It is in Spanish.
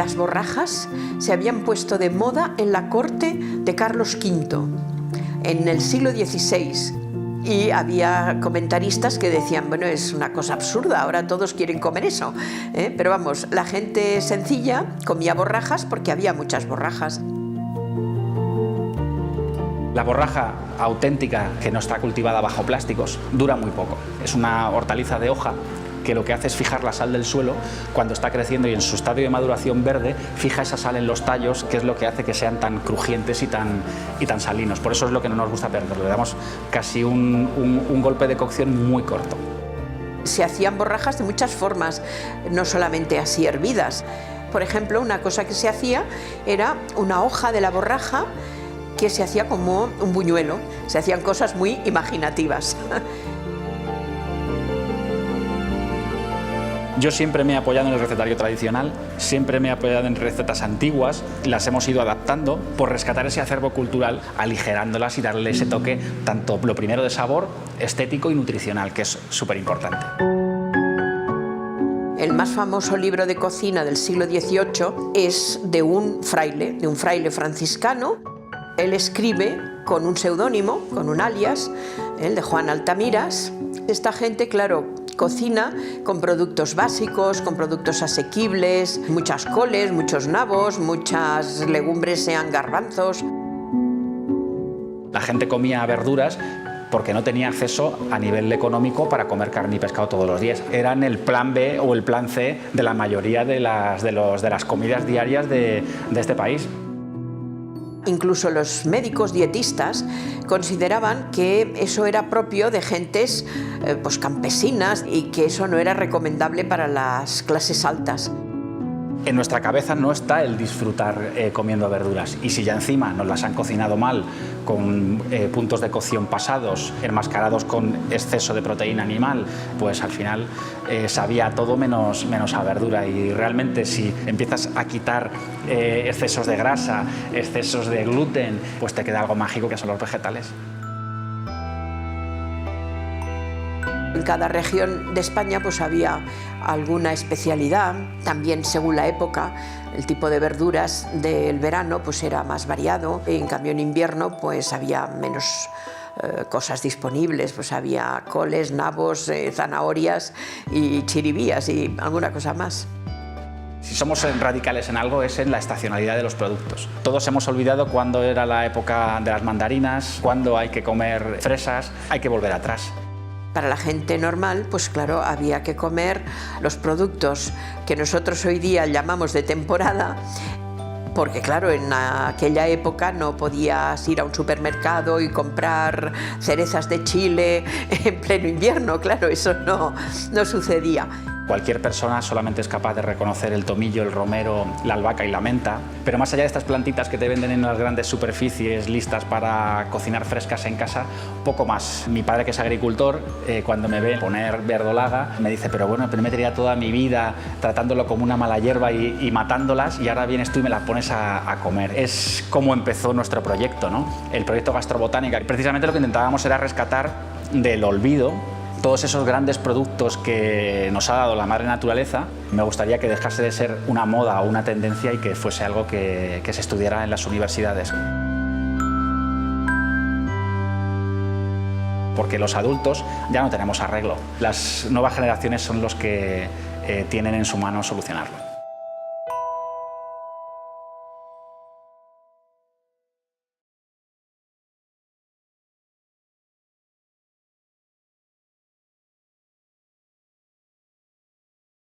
las borrajas se habían puesto de moda en la corte de Carlos V, en el siglo XVI. Y había comentaristas que decían, bueno, es una cosa absurda, ahora todos quieren comer eso. Pero vamos, la gente sencilla comía borrajas porque había muchas borrajas. La borraja auténtica, que no está cultivada bajo plásticos, dura muy poco. Es una hortaliza de hoja que lo que hace es fijar la sal del suelo cuando está creciendo, y en su estadio de maduración verde fija esa sal en los tallos, que es lo que hace que sean tan crujientes y tan salinos. Por eso es lo que no nos gusta perder, le damos casi un golpe de cocción muy corto. Se hacían borrajas de muchas formas, no solamente así hervidas. Por ejemplo, una cosa que se hacía era una hoja de la borraja que se hacía como un buñuelo. Se hacían cosas muy imaginativas. Yo siempre me he apoyado en el recetario tradicional, siempre me he apoyado en recetas antiguas, las hemos ido adaptando por rescatar ese acervo cultural, aligerándolas y darle ese toque, tanto lo primero de sabor, estético y nutricional, que es súper importante. El más famoso libro de cocina del siglo XVIII es de un fraile franciscano. Él escribe con un seudónimo, con un alias, el de Juan Altamiras. Esta gente, claro, cocina con productos básicos, con productos asequibles, muchas coles, muchos nabos, muchas legumbres, sean garbanzos. La gente comía verduras porque no tenía acceso a nivel económico para comer carne y pescado todos los días. Eran el plan B o el plan C de la mayoría de las comidas diarias de este país. Incluso los médicos dietistas consideraban que eso era propio de gentes pues campesinas y que eso no era recomendable para las clases altas. En nuestra cabeza no está el disfrutar comiendo verduras, y si ya encima nos las han cocinado mal, con puntos de cocción pasados, enmascarados con exceso de proteína animal, pues al final sabía todo menos a verdura. Y realmente si empiezas a quitar excesos de grasa, excesos de gluten, pues te queda algo mágico, que son los vegetales. En cada región de España pues había alguna especialidad, también según la época. El tipo de verduras del verano pues era más variado, en cambio en invierno pues había menos cosas disponibles, pues había coles, nabos, zanahorias y chiribías y alguna cosa más. Si somos radicales en algo es en la estacionalidad de los productos. Todos hemos olvidado cuándo era la época de las mandarinas, cuándo hay que comer fresas, hay que volver atrás. Para la gente normal, pues claro, había que comer los productos que nosotros hoy día llamamos de temporada, porque claro, en aquella época no podías ir a un supermercado y comprar cerezas de Chile en pleno invierno, claro, eso no sucedía. Cualquier persona solamente es capaz de reconocer el tomillo, el romero, la albahaca y la menta, pero más allá de estas plantitas que te venden en las grandes superficies listas para cocinar frescas en casa, poco más. Mi padre, que es agricultor, cuando me ve poner verdolaga, me dice, pero bueno, pero me metería toda mi vida tratándolo como una mala hierba y matándolas, y ahora vienes tú y me las pones a comer. Es como empezó nuestro proyecto, ¿no? El proyecto Gastrobotánica. Precisamente lo que intentábamos era rescatar del olvido todos esos grandes productos que nos ha dado la madre naturaleza. Me gustaría que dejase de ser una moda o una tendencia y que fuese algo que se estudiara en las universidades. Porque los adultos ya no tenemos arreglo. Las nuevas generaciones son los que tienen en su mano solucionarlo.